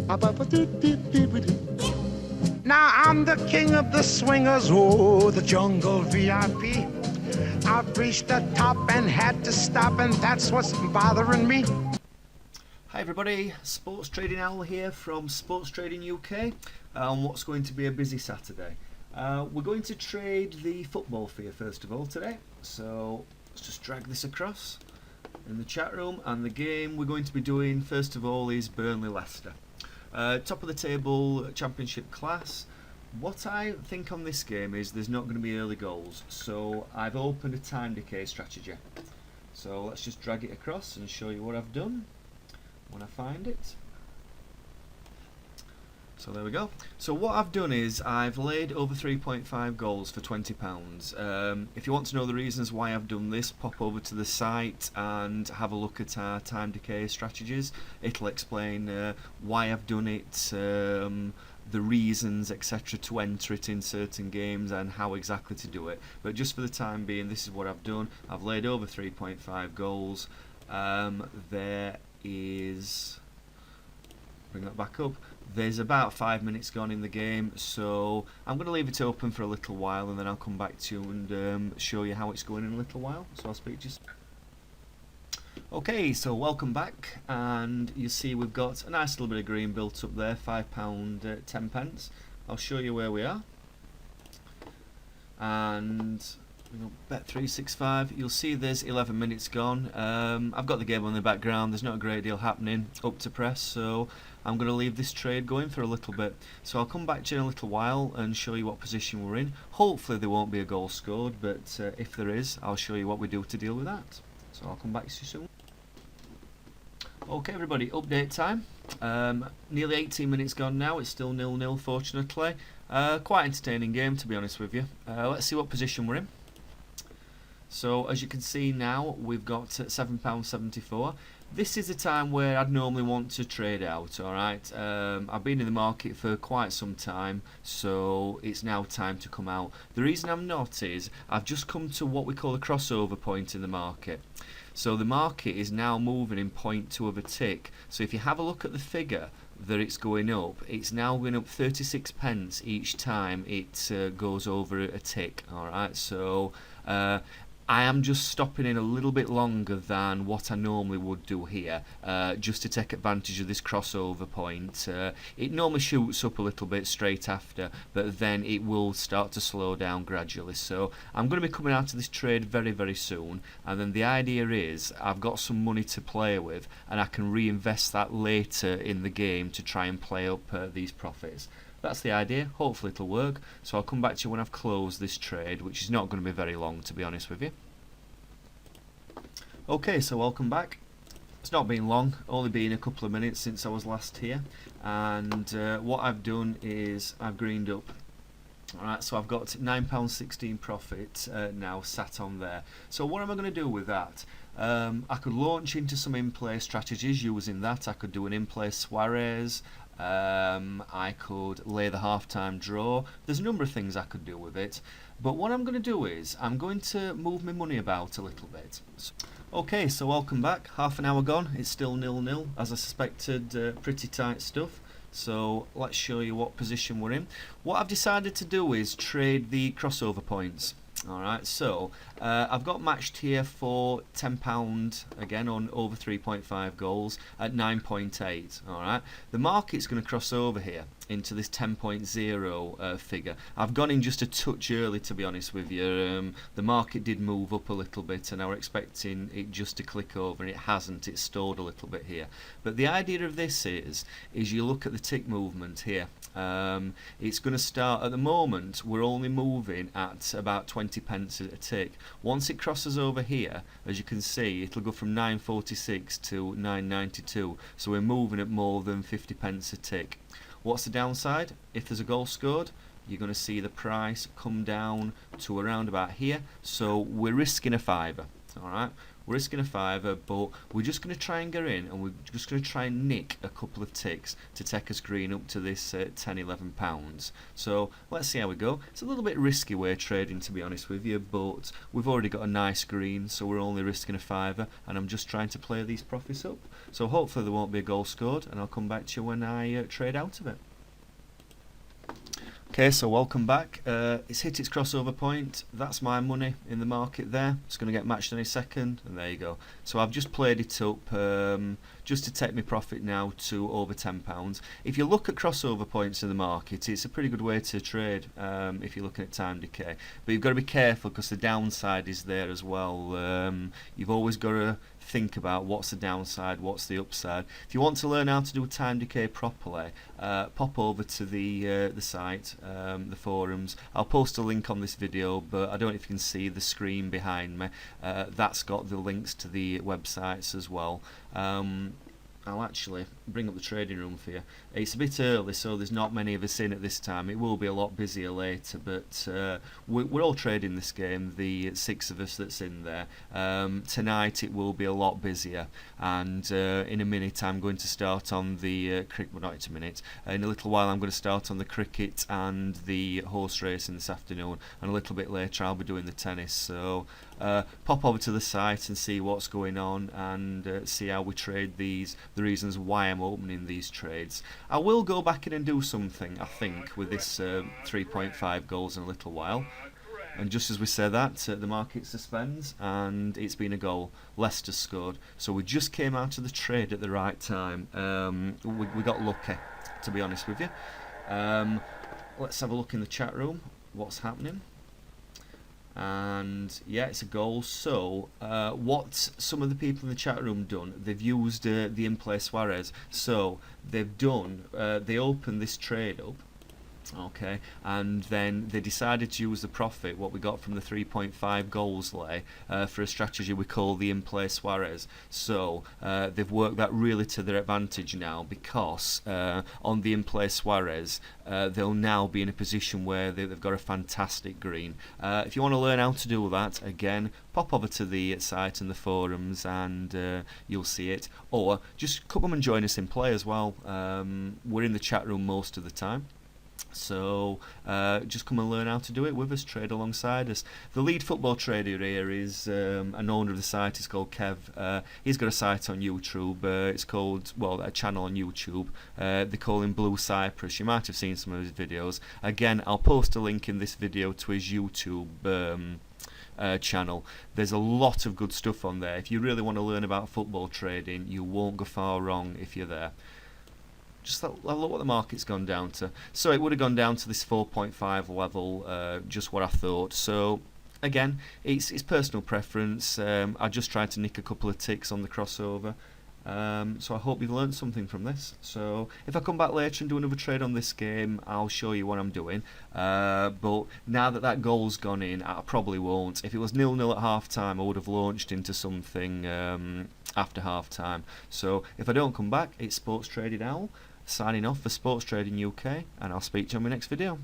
Now I'm the king of the swingers, oh, the jungle VIP. I've reached the top and had to stop, and that's what's bothering me. Hi everybody, Sports Trading Owl here from Sports Trading UK on what's going to be a busy Saturday. We're going to trade the football for you first of all today, so let's just drag this across in the chat room, and the game we're going to be doing first of all is Burnley-Leicester. Top of the table championship class. What I think on this game is there's not going to be early goals, so I've opened a time decay strategy. So let's just drag it across and show you what I've done when I find it. So there we go. So what I've done is I've laid over 3.5 goals for £20. If you want to know the reasons why I've done this, pop over to the site and have a look at our time decay strategies. It'll explain why I've done it, the reasons, etc., to enter it in certain games and how exactly to do it. But just for the time being, this is what I've done. I've laid over 3.5 goals. There is, bring that back up, there's about 5 minutes gone in the game, so I'm going to leave it open for a little while and then I'll come back to you and show you how it's going in a little while. So I'll speak to you. Okay, so welcome back, and you see we've got a nice little bit of green built up there, £5 10 pence. I'll show you where we are, and bet 365. You'll see there's 11 minutes gone. I've got the game on the background. There's not a great deal happening up to press, so I'm going to leave this trade going for a little bit. So I'll come back to you in a little while and show you what position we're in. Hopefully there won't be a goal scored, but if there is, I'll show you what we do to deal with that. So I'll come back to you soon. Okay everybody, update time. Nearly 18 minutes gone now. It's still 0-0 fortunately. Quite entertaining game, to be honest with you. Let's see what position we're in. So as you can see now, we've got £7.74. This is a time where I'd normally want to trade out, alright. I've been in the market for quite some time, so it's now time to come out. The reason I'm not is I've just come to what we call a crossover point in the market. So the market is now moving in 0.2 of a tick. So if you have a look at the figure that it's going up, it's now going up 36 pence each time it goes over a tick, alright. So I am just stopping in a little bit longer than what I normally would do here, just to take advantage of this crossover point. It normally shoots up a little bit straight after, but then it will start to slow down gradually. So I'm going to be coming out of this trade very, very soon, and then the idea is I've got some money to play with, and I can reinvest that later in the game to try and play up these profits. That's the idea. Hopefully it'll work. So I'll come back to you when I've closed this trade, which is not going to be very long, to be honest with you. Okay, so welcome back. It's not been long, only been a couple of minutes since I was last here, and what I've done is I've greened up. Alright, so I've got £9.16 profit now sat on there. So what am I going to do with that? I could launch into some in-play strategies using that. I could do an in-play Suarez. I could lay the half-time draw. There's a number of things I could do with it, but what I'm going to do is I'm going to move my money about a little bit. Okay, so welcome back. Half an hour gone. It's still 0-0, as I suspected. Pretty tight stuff. So let's show you what position we're in. What I've decided to do is trade the crossover points. Alright, so I've got matched here for £10 again on over 3.5 goals at 9.8. Alright, the market's going to cross over here into this 10.0 figure. I've gone in just a touch early, to be honest with you. The market did move up a little bit and I was expecting it just to click over, and it hasn't. It's stalled a little bit here. But the idea of this is you look at the tick movement here. It's going to start, at the moment we're only moving at about 20 pence a tick. Once it crosses over here, as you can see, it'll go from 9.46 to 9.92, so we're moving at more than 50 pence a tick. What's the downside? If there's a goal scored, you're going to see the price come down to around about here, so we're risking a fiver. Alright, we're risking a fiver, but we're just going to try and get in, and we're just going to try and nick a couple of ticks to take us green up to this £10-11. So let's see how we go. It's a little bit risky way trading, to be honest with you, but we've already got a nice green, so we're only risking a fiver, and I'm just trying to play these profits up. So hopefully there won't be a goal scored, and I'll come back to you when I trade out of it. Okay, so welcome back. It's hit its crossover point. That's my money in the market there. It's going to get matched any second, and there you go. So I've just played it up just to take my profit now to over £10. If you look at crossover points in the market, it's a pretty good way to trade if you're looking at time decay. But you've got to be careful because the downside is there as well. You've always got to think about what's the downside, what's the upside. If you want to learn how to do time decay properly, pop over to the site, the forums. I'll post a link on this video, but I don't know if you can see the screen behind me. That's got the links to the websites as well. I'll actually bring up the trading room for you. It's a bit early, so there's not many of us in at this time. It will be a lot busier later, but we're all trading this game, the 6 of us that's in there. Tonight it will be a lot busier, and in a minute I'm going to start on the cricket. Well, not in a minute. In a little while I'm going to start on the cricket and the horse racing this afternoon, and a little bit later I'll be doing the tennis. So pop over to the site and see what's going on, and see how we trade these, the reasons why I'm opening these trades. I will go back in and do something, I think, with this 3.5 goals in a little while. And just as we say that, the market suspends, and it's been a goal. Leicester scored, so we just came out of the trade at the right time. We got lucky, to be honest with you. Let's have a look in the chat room. What's happening? And yeah, it's a goal. So what some of the people in the chat room done, they've used the in-play Suarez. So they've done, they opened this trade up, okay, and then they decided to use the profit, what we got from the 3.5 goals lay, for a strategy we call the in-play Suarez. So they've worked that really to their advantage now, because on the in-play Suarez they'll now be in a position where they've got a fantastic green. If you want to learn how to do that, again, pop over to the site and the forums, and you'll see it, or just come and join us in play as well. We're in the chat room most of the time. So just come and learn how to do it with us, trade alongside us. The lead football trader here is an owner of the site. He's called Kev. He's got a site on YouTube. It's called, well, a channel on YouTube. They call him Blue Cypress. You might have seen some of his videos. Again, I'll post a link in this video to his YouTube channel. There's a lot of good stuff on there. If you really want to learn about football trading, you won't go far wrong if you're there. Just look what the market's gone down to. So it would have gone down to this 4.5 level, just what I thought. So again, it's personal preference. I just tried to nick a couple of ticks on the crossover. So I hope you've learned something from this. So if I come back later and do another trade on this game, I'll show you what I'm doing. But now that that goal's gone in, I probably won't. If it was 0-0 at half time, I would have launched into something after half time. So if I don't come back, it's Sports Traded Owl signing off for Sports Trading UK, and I'll speak to you on my next video.